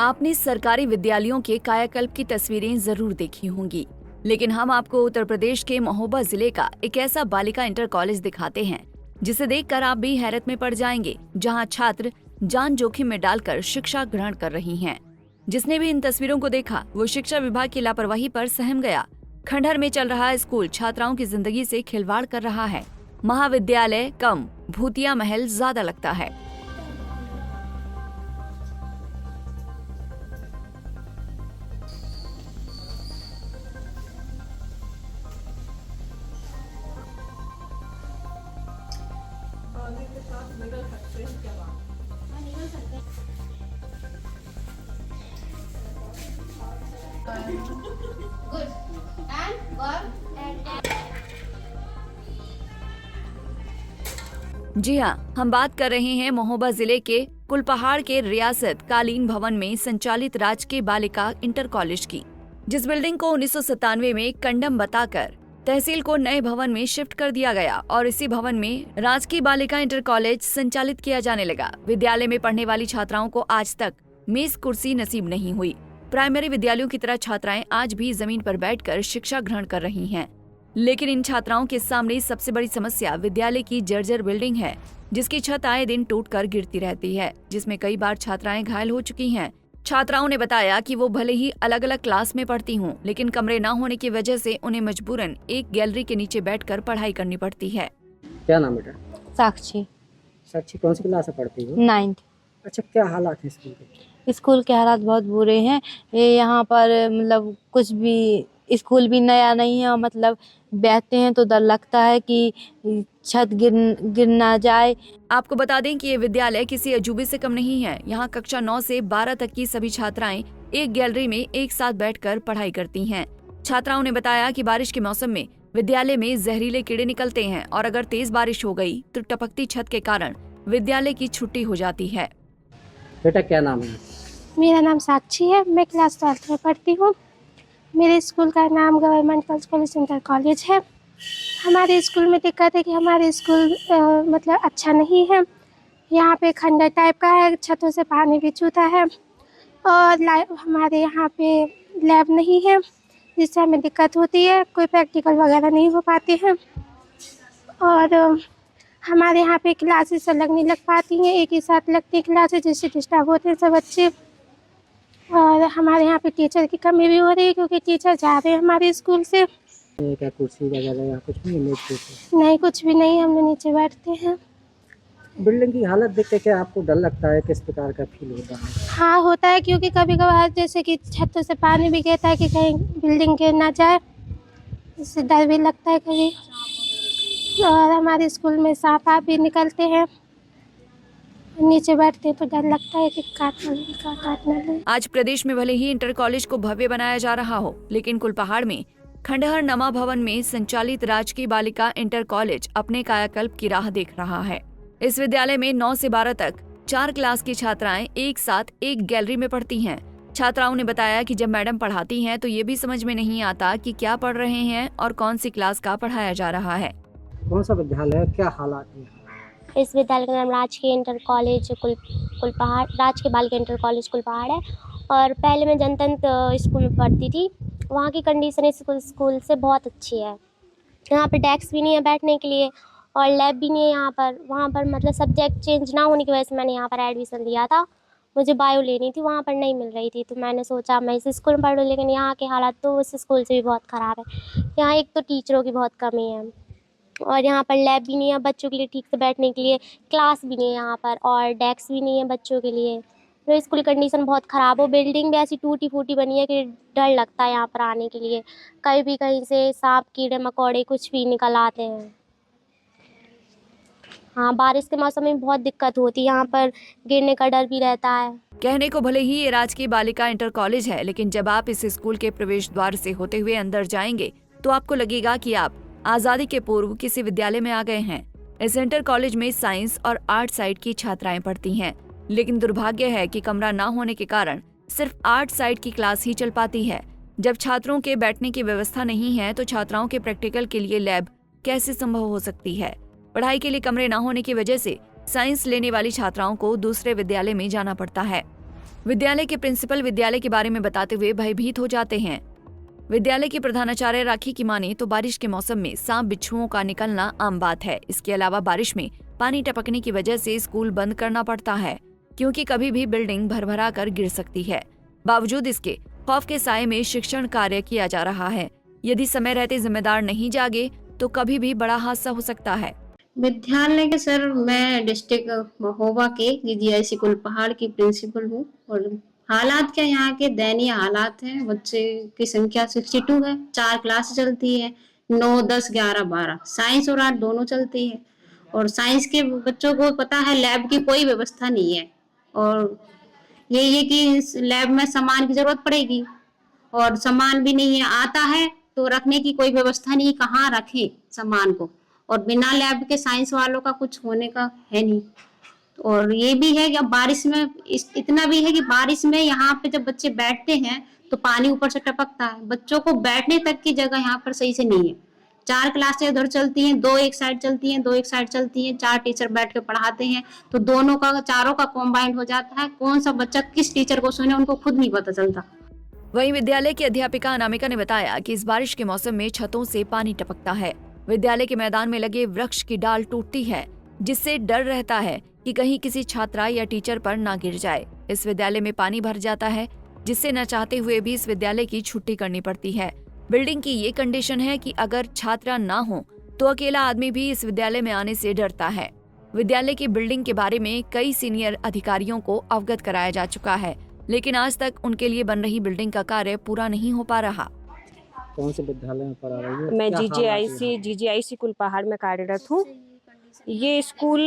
आपने सरकारी विद्यालयों के कायाकल्प की तस्वीरें जरूर देखी होंगी, लेकिन हम आपको उत्तर प्रदेश के महोबा जिले का एक ऐसा बालिका इंटर कॉलेज दिखाते हैं जिसे देखकर आप भी हैरत में पड़ जाएंगे, जहां छात्र जान जोखिम में डालकर शिक्षा ग्रहण कर रही हैं। जिसने भी इन तस्वीरों को देखा वो शिक्षा विभाग की लापरवाही पर सहम गया। खंडहर में चल रहा स्कूल छात्राओं की जिंदगी से खिलवाड़ कर रहा है। महाविद्यालय कम, भूतिया महल ज्यादा लगता है। Good. And verb and जी हाँ, हम बात कर रहे हैं महोबा जिले के कुलपहाड़ के रियासत कालीन भवन में संचालित राजकीय बालिका इंटर कॉलेज की, जिस बिल्डिंग को 1997 में कंडम बताकर तहसील को नए भवन में शिफ्ट कर दिया गया और इसी भवन में राजकीय बालिका इंटर कॉलेज संचालित किया जाने लगा। विद्यालय में पढ़ने वाली छात्राओं को आज तक मेज कुर्सी नसीब नहीं हुई। प्राइमरी विद्यालयों की तरह छात्राएं आज भी जमीन पर बैठकर शिक्षा ग्रहण कर रही हैं। लेकिन इन छात्राओं के सामने सबसे बड़ी समस्या विद्यालय की जर्जर बिल्डिंग है, जिसकी छत आए दिन टूटकर गिरती रहती है, जिसमें कई बार छात्राएं घायल हो चुकी हैं। छात्राओं ने बताया कि वो भले ही अलग अलग क्लास में पढ़ती हूँ, लेकिन कमरे न होने की वजह से उन्हें मजबूरन एक गैलरी के नीचे बैठकर पढ़ाई करनी पड़ती है। क्या नाम बेटा? साक्षी। साक्षी कौन सी क्लास में पढ़ती हो? 9th। अच्छा, क्या हालात है स्कूल के? स्कूल के हालात बहुत बुरे हैं। ये यहाँ पर मतलब कुछ भी, स्कूल भी नया नहीं है, मतलब बैठते हैं तो डर लगता है कि छत गिर ना जाए। आपको बता दें कि ये विद्यालय किसी अजूबे से कम नहीं है। यहाँ कक्षा 9 से 12 तक की सभी छात्राएं एक गैलरी में एक साथ बैठकर पढ़ाई करती हैं। छात्राओं ने बताया कि बारिश के मौसम में विद्यालय में जहरीले कीड़े निकलते हैं और अगर तेज बारिश हो गई तो टपकती छत के कारण विद्यालय की छुट्टी हो जाती है। बेटा क्या नाम है? मेरा नाम साक्षी है। मैं क्लास 12th में पढ़ती हूँ। मेरे स्कूल का नाम government girls college inter college है। हमारे स्कूल में दिक्कत है कि हमारे स्कूल मतलब अच्छा नहीं है। यहाँ पे खंडर टाइप का है, छतों से पानी भी चूता है और हमारे यहाँ पे लैब नहीं है, जिससे हमें दिक्कत होती है। कोई प्रैक्टिकल वगैरह नहीं हो पाते हैं और हमारे यहाँ पे क्लासेस अलग नहीं लग पाती हैं, एक ही साथ लगती हैं क्लासेस, जिससे डिस्टर्ब होते हैं सब बच्चे। और हमारे यहाँ पे टीचर की कमी भी हो रही है, क्योंकि टीचर जा रहे हैं हमारे स्कूल से। क्या कुर्सी वगैरह या कुछ नहीं? मेज कुर्सी नहीं, कुछ भी नहीं, हम लोग नीचे बैठते हैं। बिल्डिंग की हालत देख के क्या आपको डर लगता है? किस प्रकार का फील होता है? हाँ, होता है, क्योंकि कभी कभार जैसे कि छतों से पानी भी गिरता है कि कहीं बिल्डिंग गिर ना जाए, इससे डर भी लगता है कभी। और हमारे स्कूल में सांप आप भी निकलते हैं, नीचे बैठते हैं तो डर लगता है कि काट ना ले। आज प्रदेश में भले ही इंटर कॉलेज को भव्य बनाया जा रहा हो, लेकिन कुलपहाड़ में खंडहर नमा भवन में संचालित राजकीय बालिका इंटर कॉलेज अपने कायाकल्प की राह देख रहा है। इस विद्यालय में 9 से 12 तक 4 क्लास की छात्राएं एक साथ एक गैलरी में पढ़ती हैं। छात्राओं ने बताया कि जब मैडम पढ़ाती हैं तो ये भी समझ में नहीं आता कि क्या पढ़ रहे हैं और कौन सी क्लास का पढ़ाया जा रहा है। कौन सा विद्यालय है? क्या हालात है? इस विद्यालय का नाम राजकीय इंटर कॉलेज कुलपहाड़, राजकीय बालिका इंटर कॉलेज कुलपहाड़ है। और पहले मैं जनतंत्र स्कूल में पढ़ती थी। वहाँ की कंडीशन इस स्कूल से बहुत अच्छी है। यहाँ पर डेस्क भी नहीं है बैठने के लिए और लैब भी नहीं है यहाँ पर। वहाँ पर मतलब सब्जेक्ट चेंज ना होने की वजह से मैंने यहाँ पर एडमिशन लिया था। मुझे बायो लेनी थी, वहाँ पर नहीं मिल रही थी, तो मैंने सोचा मैं इस स्कूल में पढ़ूँ। लेकिन यहाँ के हालात तो उस स्कूल से भी बहुत ख़राब है। यहाँ एक तो टीचरों की बहुत कमी है और यहाँ पर लैब भी नहीं है बच्चों के लिए ठीक से बैठने के लिए, क्लास भी नहीं है यहाँ पर और डेस्क भी नहीं है बच्चों के लिए। तो स्कूल कंडीशन बहुत ख़राब हो। बिल्डिंग भी ऐसी टूटी फूटी बनी है कि डर लगता है यहाँ पर आने के लिए। कहीं भी कहीं से सांप कीड़े मकोड़े कुछ भी निकल आते हैं। हाँ, बारिश के मौसम में बहुत दिक्कत होती है, यहाँ पर गिरने का डर भी रहता है। कहने को भले ही ये राजकीय बालिका इंटर कॉलेज है, लेकिन जब आप इस स्कूल के प्रवेश द्वार से होते हुए अंदर जाएंगे तो आपको लगेगा कि आप आजादी के पूर्व किसी विद्यालय में आ गए हैं। इस इंटर कॉलेज में साइंस और आर्ट साइड की छात्राएं पढ़ती हैं, लेकिन दुर्भाग्य है कि कमरा न होने के कारण सिर्फ आर्ट साइड की क्लास ही चल पाती है। जब छात्रों के बैठने की व्यवस्था नहीं है तो छात्राओं के प्रैक्टिकल के लिए लैब कैसे संभव हो सकती है। पढ़ाई के लिए कमरे न होने की वजह से साइंस लेने वाली छात्राओं को दूसरे विद्यालय में जाना पड़ता है। विद्यालय के प्रिंसिपल विद्यालय के बारे में बताते हुए भयभीत हो जाते हैं। विद्यालय के प्रधानाचार्य राखी की माने तो बारिश के मौसम में सांप बिच्छुओं का निकलना आम बात है। इसके अलावा बारिश में पानी टपकने की वजह से स्कूल बंद करना पड़ता है, क्योंकि कभी भी बिल्डिंग भरभरा कर गिर सकती है। बावजूद इसके खौफ के साए में शिक्षण कार्य किया जा रहा है। यदि समय रहते जिम्मेदार नहीं जागे तो कभी भी बड़ा हादसा हो सकता है। विद्यालय के सर, मैं डिस्ट्रिक्ट महोबा के GGIC कुलपहाड़ की प्रिंसिपल हूँ और हालात क्या यहाँ के दयनीय हालात हैं। बच्चे की संख्या 62 है, 4 क्लास चलती है, 9, 10, 11, 12 साइंस और आर्ट दोनों चलती है। और साइंस के बच्चों को पता है लैब की कोई व्यवस्था नहीं है और यही है कि इस लैब में सामान की जरूरत पड़ेगी और सामान भी नहीं है, आता है तो रखने की कोई व्यवस्था नहीं, कहाँ रखें सामान को। और बिना लैब के साइंस वालों का कुछ होने का है नहीं। और ये भी है कि अब बारिश में इतना भी है कि बारिश में यहाँ पे जब बच्चे बैठते हैं तो पानी ऊपर से टपकता है। बच्चों को बैठने तक की जगह यहाँ पर सही से नहीं है। 4 क्लासें उधर चलती हैं, 2 एक साइड चलती हैं, 2 एक साइड चलती हैं, 4 टीचर बैठ के पढ़ाते हैं तो चारों का कॉम्बाइंड हो जाता है। कौन सा बच्चा किस टीचर को सुने उनको खुद नहीं पता चलता। वहीं विद्यालय की अध्यापिका अनामिका ने बताया कि इस बारिश के मौसम में छतों से पानी टपकता है। विद्यालय के मैदान में लगे वृक्ष की डाल टूटती है, जिससे डर रहता है कि कहीं किसी छात्रा या टीचर पर ना गिर जाए। इस विद्यालय में पानी भर जाता है, जिससे न चाहते हुए भी इस विद्यालय की छुट्टी करनी पड़ती है। बिल्डिंग की ये कंडीशन है कि अगर छात्रा ना हो तो अकेला आदमी भी इस विद्यालय में आने से डरता है। विद्यालय की बिल्डिंग के बारे में कई सीनियर अधिकारियों को अवगत कराया जा चुका है, लेकिन आज तक उनके लिए बन रही बिल्डिंग का कार्य पूरा नहीं हो पा रहा। कौन से विद्यालय में पढ़ा रही है? मैं GGIC कुलपहाड़ में कार्यरत हूँ। ये स्कूल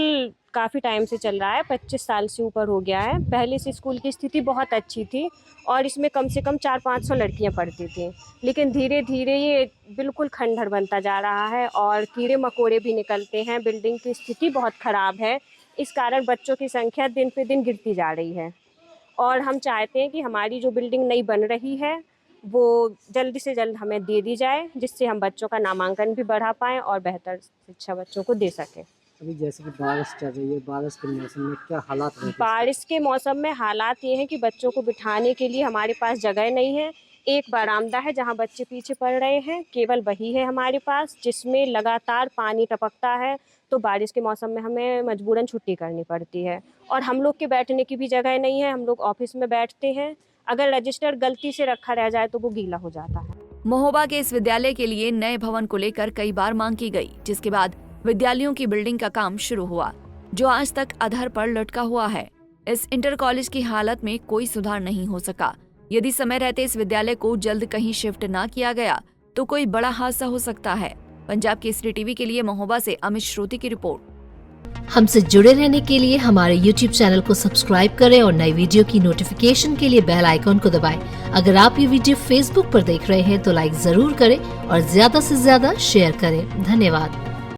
काफ़ी टाइम से चल रहा है, 25 साल से ऊपर हो गया है। पहले से स्कूल की स्थिति बहुत अच्छी थी और इसमें कम से कम 400-500 लड़कियां पढ़ती थी, लेकिन धीरे धीरे ये बिल्कुल खंडहर बनता जा रहा है और कीड़े मकोड़े भी निकलते हैं। बिल्डिंग की स्थिति बहुत ख़राब है, इस कारण बच्चों की संख्या दिन पे दिन गिरती जा रही है और हम चाहते हैं कि हमारी जो बिल्डिंग नई बन रही है वो जल्दी से जल्द हमें दे दी जाए, जिससे हम बच्चों का नामांकन भी बढ़ा पाएँ और बेहतर शिक्षा बच्चों को दे सकें। अभी जैसे कि बारिश चल रही है, बारिश के मौसम में क्या हालात रहते हैं? बारिश के मौसम में हालात ये हैं कि बच्चों को बिठाने के लिए हमारे पास जगह नहीं है। एक बरामदा है जहां बच्चे पीछे पड़ रहे हैं, केवल वही है हमारे पास, जिसमें लगातार पानी टपकता है। तो बारिश के मौसम में हमें मजबूरन छुट्टी करनी पड़ती है और हम लोग के बैठने की भी जगह नहीं है। हम लोग ऑफिस में बैठते हैं, अगर रजिस्टर गलती से रखा रह जाए तो वो गीला हो जाता है। महोबा के इस विद्यालय के लिए नए भवन को लेकर कई बार मांग की गई, जिसके बाद विद्यालयों की बिल्डिंग का काम शुरू हुआ, जो आज तक अधर पर लटका हुआ है। इस इंटर कॉलेज की हालत में कोई सुधार नहीं हो सका। यदि समय रहते इस विद्यालय को जल्द कहीं शिफ्ट ना किया गया तो कोई बड़ा हादसा हो सकता है। पंजाब केसरी टीवी के लिए महोबा से अमित श्रोती की रिपोर्ट। हमसे जुड़े रहने के लिए हमारे YouTube चैनल को सब्सक्राइब करें और नई वीडियो की नोटिफिकेशन के लिए बेल आइकॉन को दबाएं। अगर आप ये वीडियो Facebook पर देख रहे हैं तो लाइक जरूर करें और ज्यादा से ज्यादा शेयर करें। धन्यवाद।